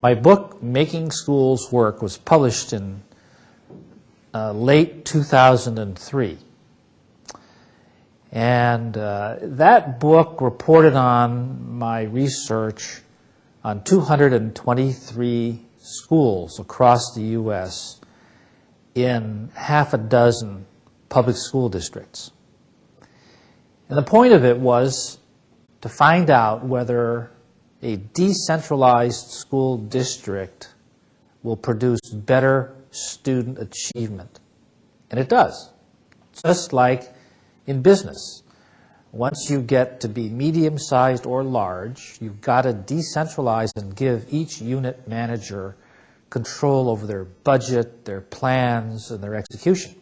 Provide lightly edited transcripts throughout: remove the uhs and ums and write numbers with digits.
My book, Making Schools Work, was published in late 2003. And that book reported on my research on 223 schools across the U.S. in half a dozen public school districts. And the point of it was to find out whether a decentralized school district will produce better student achievement. And it does. Just like in business. Once you get to be medium-sized or large, you've got to decentralize and give each unit manager control over their budget, their plans, and their execution.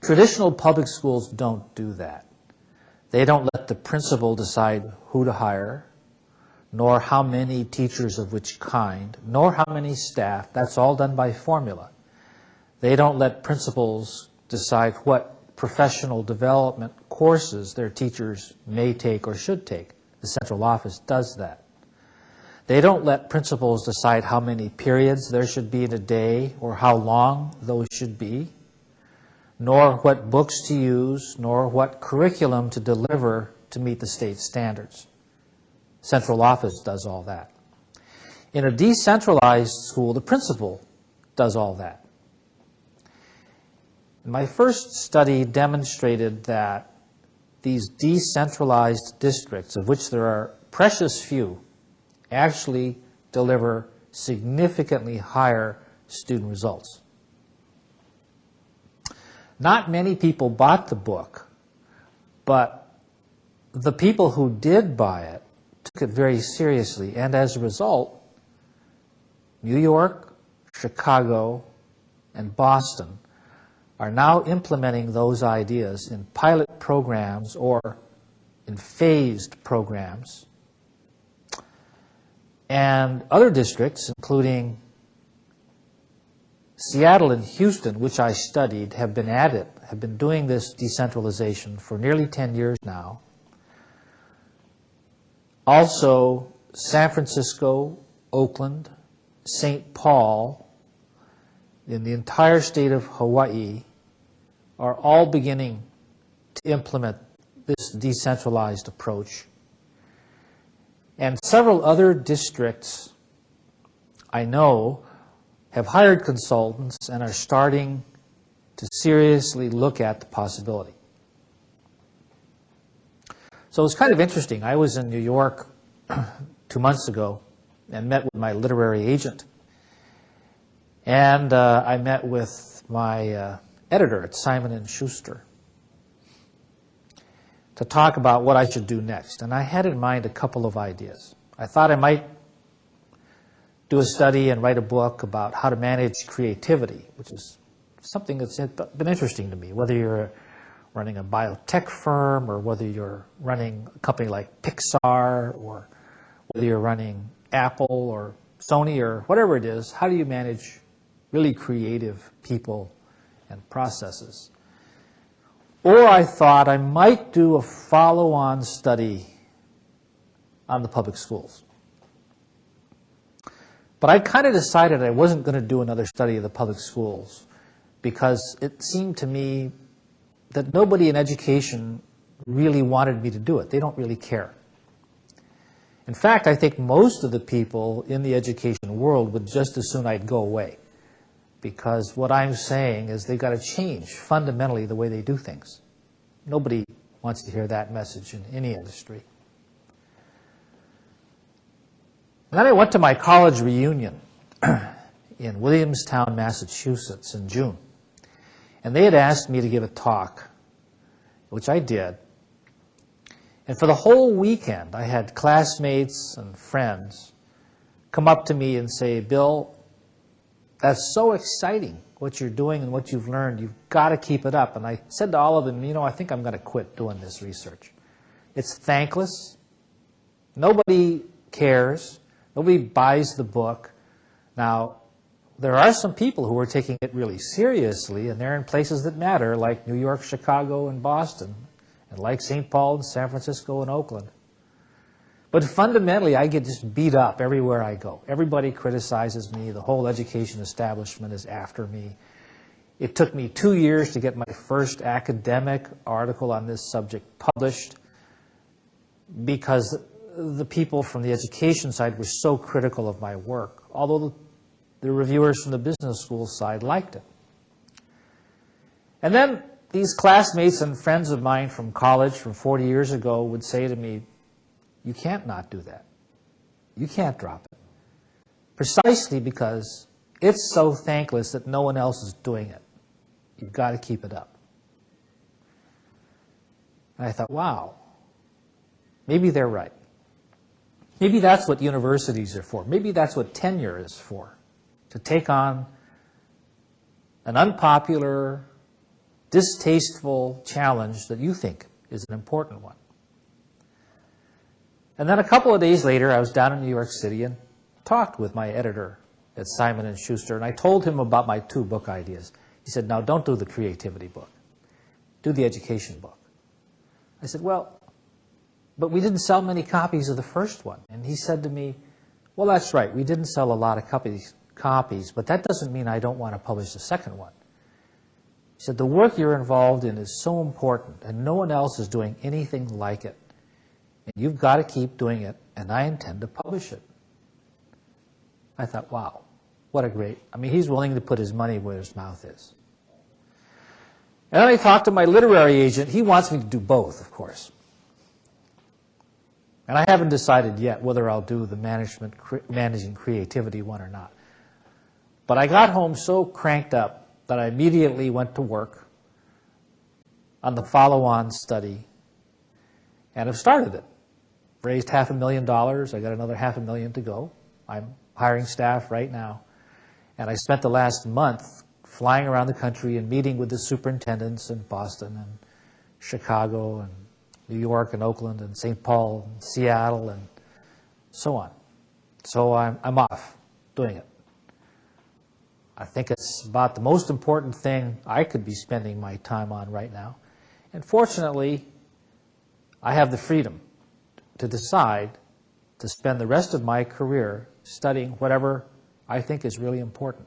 Traditional public schools don't do that. They don't let the principal decide who to hire, nor how many teachers of which kind, nor how many staff. That's all done by formula. They don't let principals decide what professional development courses their teachers may take or should take. The central office does that. They don't let principals decide how many periods there should be in a day or how long those should be, nor what books to use, nor what curriculum to deliver to meet the state standards. Central office does all that. In a decentralized school, the principal does all that. My first study demonstrated that these decentralized districts, of which there are precious few, actually deliver significantly higher student results. Not many people bought the book, but the people who did buy it took it very seriously, and as a result, New York, Chicago, and Boston are now implementing those ideas in pilot programs or in phased programs. And other districts, including Seattle and Houston, which I studied, have been at it, have been doing this decentralization for nearly 10 years now. Also, San Francisco, Oakland, St. Paul, in the entire state of Hawaii, are all beginning to implement this decentralized approach. And several other districts I know have hired consultants and are starting to seriously look at the possibility. So it's kind of interesting. I was in New York 2 months ago and met with my literary agent. And I met with my editor at Simon & Schuster to talk about what I should do next. And I had in mind a couple of ideas. I thought I might do a study and write a book about how to manage creativity, which is something that's been interesting to me, whether you're running a biotech firm or whether you're running a company like Pixar or whether you're running Apple or Sony or whatever it is. How do you manage really creative people and processes? Or I thought I might do a follow-on study on the public schools. But I kind of decided I wasn't going to do another study of the public schools because it seemed to me that nobody in education really wanted me to do it. They don't really care. In fact, I think most of the people in the education world would just as soon I'd go away, because what I'm saying is they've got to change fundamentally the way they do things. Nobody wants to hear that message in any industry. And then I went to my college reunion in Williamstown, Massachusetts in June. And they had asked me to give a talk, which I did. And for the whole weekend, I had classmates and friends come up to me and say, "Bill, that's so exciting, what you're doing and what you've learned. You've got to keep it up." And I said to all of them, I think I'm going to quit doing this research. It's thankless. Nobody cares. Nobody buys the book. Now, there are some people who are taking it really seriously, and they're in places that matter, like New York, Chicago, and Boston, and like St. Paul and San Francisco and Oakland. But fundamentally, I get just beat up everywhere I go. Everybody criticizes me. The whole education establishment is after me. It took me 2 years to get my first academic article on this subject published because the people from the education side were so critical of my work, although the reviewers from the business school side liked it. And then these classmates and friends of mine from college from 40 years ago would say to me, you can't not do that. You can't drop it. Precisely because it's so thankless that no one else is doing it. You've got to keep it up. And I thought, wow, maybe they're right. Maybe that's what universities are for. Maybe that's what tenure is for, to take on an unpopular, distasteful challenge that you think is an important one. And then a couple of days later, I was down in New York City and talked with my editor at Simon & Schuster, and I told him about my 2 book ideas. He said, now don't do the creativity book. Do the education book. I said, well, but we didn't sell many copies of the first one. And he said to me, well, that's right. We didn't sell a lot of copies, but that doesn't mean I don't want to publish the second one. He said, the work you're involved in is so important, and no one else is doing anything like it. And you've got to keep doing it, and I intend to publish it. I thought, wow, what a great, he's willing to put his money where his mouth is. And then I talked to my literary agent. He wants me to do both, of course. And I haven't decided yet whether I'll do the managing creativity one or not. But I got home so cranked up that I immediately went to work on the follow-on study and have started it. Raised $500,000. I got another $500,000 to go. I'm hiring staff right now. And I spent the last month flying around the country and meeting with the superintendents in Boston and Chicago and New York and Oakland and St. Paul and Seattle and so on. So I'm off doing it. I think it's about the most important thing I could be spending my time on right now. And fortunately, I have the freedom to decide to spend the rest of my career studying whatever I think is really important.